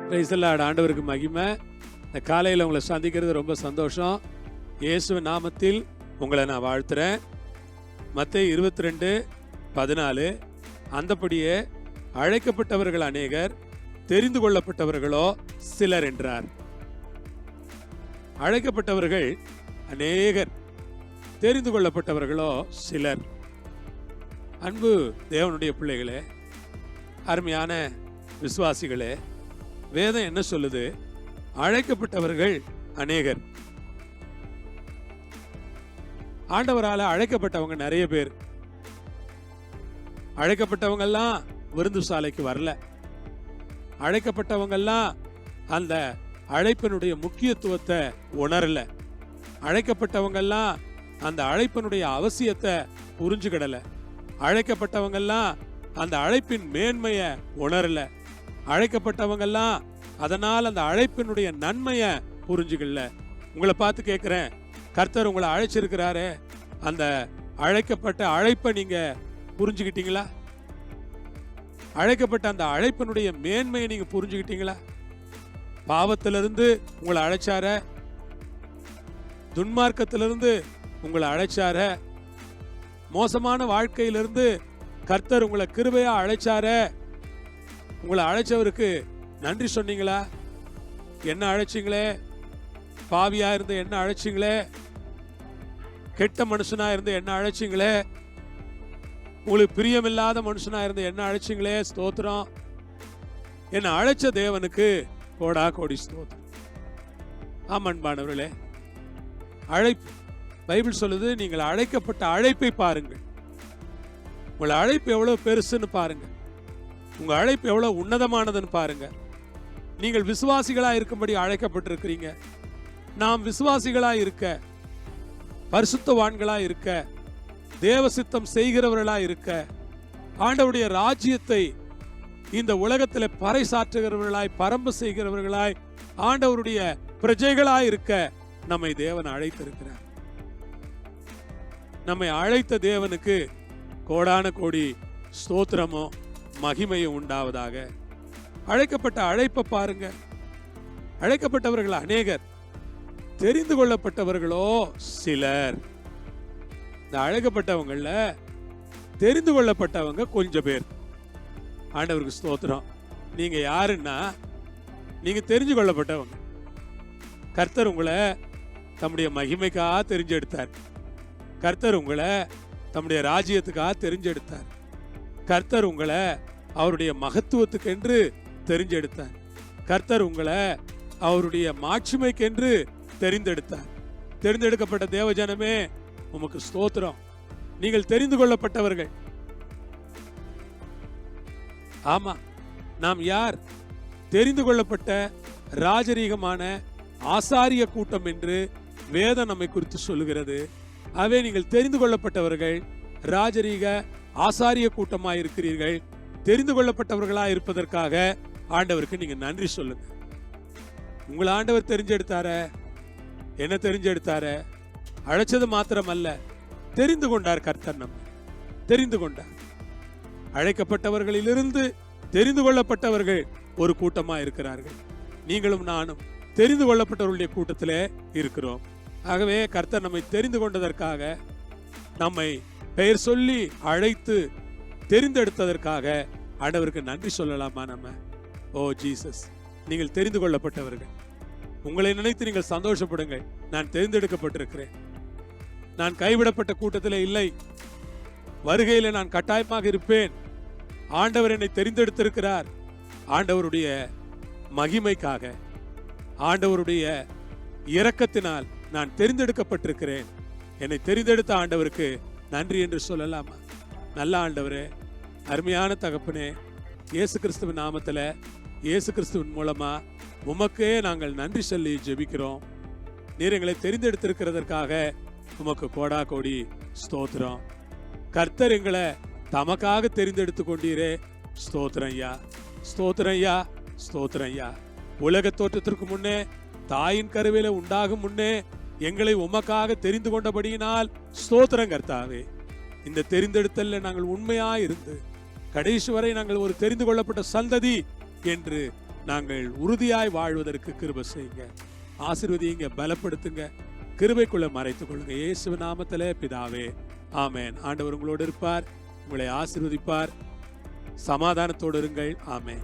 Praise the Lord. ஆண்டவருக்கு மகிமை. இந்த காலையில் உங்களை சந்திக்கிறது ரொம்ப சந்தோஷம். இயேசுவின் நாமத்தில் உங்களை நான் வாழ்த்துறேன். மத்தேயு 22:14 அந்தபடியே அழைக்கப்பட்டவர்கள் அநேகர், தெரிந்து கொள்ளப்பட்டவர்களோ சிலர் என்றார். அழைக்கப்பட்டவர்கள் அநேகர், தெரிந்து கொள்ளப்பட்டவர்களோ சிலர். அன்பு தேவனுடைய பிள்ளைகளே, அருமையான விசுவாசிகளே, வேதம் என்ன சொல்லுது? அழைக்கப்பட்டவர்கள் அநேகர். ஆண்டவரால அழைக்கப்பட்டவங்க நிறைய பேர். அழைக்கப்பட்டவங்க எல்லாம் விருந்து சாலைக்கு வரல. அழைக்கப்பட்டவங்க எல்லாம் அந்த அழைப்பினுடைய முக்கியத்துவத்தை உணரல. அழைக்கப்பட்டவங்க எல்லாம் அந்த அழைப்பினுடைய அவசியத்தை புரிஞ்சுக்கிடல. அழைக்கப்பட்டவங்க எல்லாம் அந்த அழைப்பின் மேன்மையை உணரல. அழைக்கப்பட்டவங்க எல்லாம் அதனால் அந்த அழைப்பினுடைய நன்மையை புரிஞ்சுக்கல. உங்களை பார்த்து கேட்கிறேன், கர்த்தர் உங்களை அழைச்சிருக்கிறாரு, அந்த அழைக்கப்பட்ட அழைப்பை நீங்க புரிஞ்சுக்கிட்டீங்களா? அழைக்கப்பட்ட அந்த அழைப்பினுடைய மேன்மையை நீங்க புரிஞ்சுக்கிட்டீங்களா? பாவத்திலிருந்து உங்களை அழைச்சார, துன்மார்க்கத்திலிருந்து உங்களை அழைச்சார, மோசமான வாழ்க்கையிலிருந்து கர்த்தர் உங்களை கிருபையா அழைச்சார. உங்களை அழைச்சவருக்கு நன்றி சொன்னீங்களா? என்ன அழைச்சிங்களே? பாவியா இருந்து என்ன அழைச்சிங்களே? கெட்ட மனுஷனா இருந்து என்ன அழைச்சிங்களே? உங்களுக்கு பிரியமில்லாத மனுஷனா இருந்து என்ன அழைச்சிங்களே? ஸ்தோத்திரம். என்ன அழைச்ச தேவனுக்கு கோடா கோடி ஸ்தோத்திரம். ஆமன்பானவர்களே, அழைப்பு பைபிள் சொல்லுது, நீங்கள் அழைக்கப்பட்ட அழைப்பை பாருங்கள். உங்களை அழைப்பு எவ்வளவு பெருசுன்னு பாருங்க. உங்க அழைப்பு எவ்வளவு உன்னதமானதுன்னு பாருங்க. நீங்கள் விசுவாசிகளா இருக்கும்படி அழைக்கப்பட்டிருக்கிறீங்க. நாம் விசுவாசிகளா இருக்க, பரிசுத்தவான்களா இருக்க, தேவ சித்தம் செய்கிறவர்களா இருக்க, ஆண்டவருடைய ராஜ்யத்தை இந்த உலகத்தில் பறைசாற்றுகிறவர்களாய், பரம்பு செய்கிறவர்களாய், ஆண்டவருடைய பிரஜைகளாய் இருக்க நம்மை தேவன் அழைத்திருக்கிறார். நம்மை அழைத்த தேவனுக்கு கோடான கோடி ஸ்தோத்திரமோ மகிமையும் உண்டாவதாக. அழைக்கப்பட்ட அழைப்பை பாருங்க. அழைக்கப்பட்டவர்கள் அநேகர், தெரிந்து கொள்ளப்பட்டவர்களோ சிலர். இந்த அழைக்கப்பட்டவங்கள தெரிந்து கொள்ளப்பட்டவங்க கொஞ்சம் பேர். ஆண்டவருக்கு ஸ்தோத்திரம். நீங்க யாருன்னா, நீங்க தெரிஞ்சு கொள்ளப்பட்டவங்க. கர்த்தர் உங்களை தம்முடைய மகிமைக்காக தெரிஞ்செடுத்தார். கர்த்தர் உங்களை தம்முடைய ராஜ்யத்துக்காக தெரிஞ்செடுத்தார். கர்த்தர் உங்களை அவருடைய மகத்துவத்துக்கென்று தெரிஞ்செடுத்தார். கர்த்தர் உங்களை அவருடைய மாட்சிமைக்கென்று தெரிந்தெடுத்தார். தெரிந்தெடுக்கப்பட்ட தேவஜனமே, உமக்கு ஸ்தோத்திரம். நீங்கள் தெரிந்து கொள்ளப்பட்டவர்கள். ஆமா, நாம் யார்? தெரிந்து கொள்ளப்பட்ட ராஜரீகமான ஆசாரிய கூட்டம் என்று வேதம் நம்மை குறித்து சொல்லுகிறது. ஆகவே நீங்கள் தெரிந்து கொள்ளப்பட்டவர்கள், ராஜரீக ஆசாரிய கூட்டமாய் இருக்கிறீர்கள். தெரிந்து கொள்ளப்பட்டவர்களா இருப்பதற்காக ஆண்டவருக்கு நீங்க நன்றி சொல்லுங்க. உங்களை ஆண்டவர் தெரிஞ்செடுத்தார. என்ன தெரிஞ்செடுத்தார? அழைச்சது மாத்திரம் அல்ல, தெரிந்து கொண்டார். கர்த்தர் நம்ம தெரிந்து கொண்டார். அழைக்கப்பட்டவர்களிலிருந்து தெரிந்து கொள்ளப்பட்டவர்கள் ஒரு கூட்டமா இருக்கிறார்கள். நீங்களும் நானும் தெரிந்து கொள்ளப்பட்டவர்களுடைய கூட்டத்திலே இருக்கிறோம். ஆகவே கர்த்தர் நம்மை தெரிந்து கொண்டதற்காக, நம்மை பெயர் சொல்லி அழைத்து தெரிந்தெடுத்ததற்காக ஆண்டவருக்கு நன்றி சொல்லலாமா நம்ம? ஓ ஜீசஸ், நீங்கள் தெரிந்து கொள்ளப்பட்டவர்கள். உங்களை நினைத்து நீங்கள் சந்தோஷப்படுங்கள். நான் தெரிந்தெடுக்கப்பட்டிருக்கிறேன். நான் கைவிடப்பட்ட கூட்டத்தில் இல்லை. வருகையில் நான் கட்டாயமாக இருப்பேன். ஆண்டவர் என்னை தெரிந்தெடுத்திருக்கிறார். ஆண்டவருடைய மகிமைக்காக, ஆண்டவருடைய இரக்கத்தினால் நான் தெரிந்தெடுக்கப்பட்டிருக்கிறேன். என்னை தெரிந்தெடுத்த ஆண்டவருக்கு நன்றி என்று சொல்லலாமா? நல்ல ஆண்டவரே, அருமையான தகப்பனே, இயேசு கிறிஸ்துவின் நாமத்தில், இயேசு கிறிஸ்துவின் மூலமா உமக்கே நாங்கள் நன்றி சொல்லி ஜெபிக்கிறோம். நீர் எங்களை தெரிந்தெடுத்திருக்கிறதற்காக உமக்கு கோடா கோடி ஸ்தோத்திரம். கர்த்தர் எங்களை தமக்காக தெரிந்தெடுத்து கொண்டீரே. ஸ்தோத்திரம் ஐயா, ஸ்தோத்திரம் ஐயா, ஸ்தோத்திரம் ஐயா. உலக தோற்றத்திற்கு முன்னே, தாயின் கருவில உண்டாகும் முன்னே எங்களை உமக்காக தெரிந்து கொண்டபடியினால் ஸ்தோத்திரம் கர்த்தாவே. இந்த தெரிந்தெடுத்தல்ல நாங்கள் உண்மையாயிருந்து கடைசி வரை நாங்கள் ஒரு தெரிந்து கொள்ளப்பட்ட சந்ததி என்று நாங்கள் உறுதியாய் வாழ்வதற்கு கிருபை செய்யுங்க. ஆசீர்வதிங்க, பலப்படுத்துங்க, கிருபைக்குள்ள மறைத்துக் கொள்ளுங்க. இயேசு நாமத்திலே பிதாவே, ஆமென். ஆண்டவர் உங்களோடு இருப்பார், உங்களை ஆசீர்வதிப்பார். சமாதானத்தோடு இருங்கள். ஆமென்.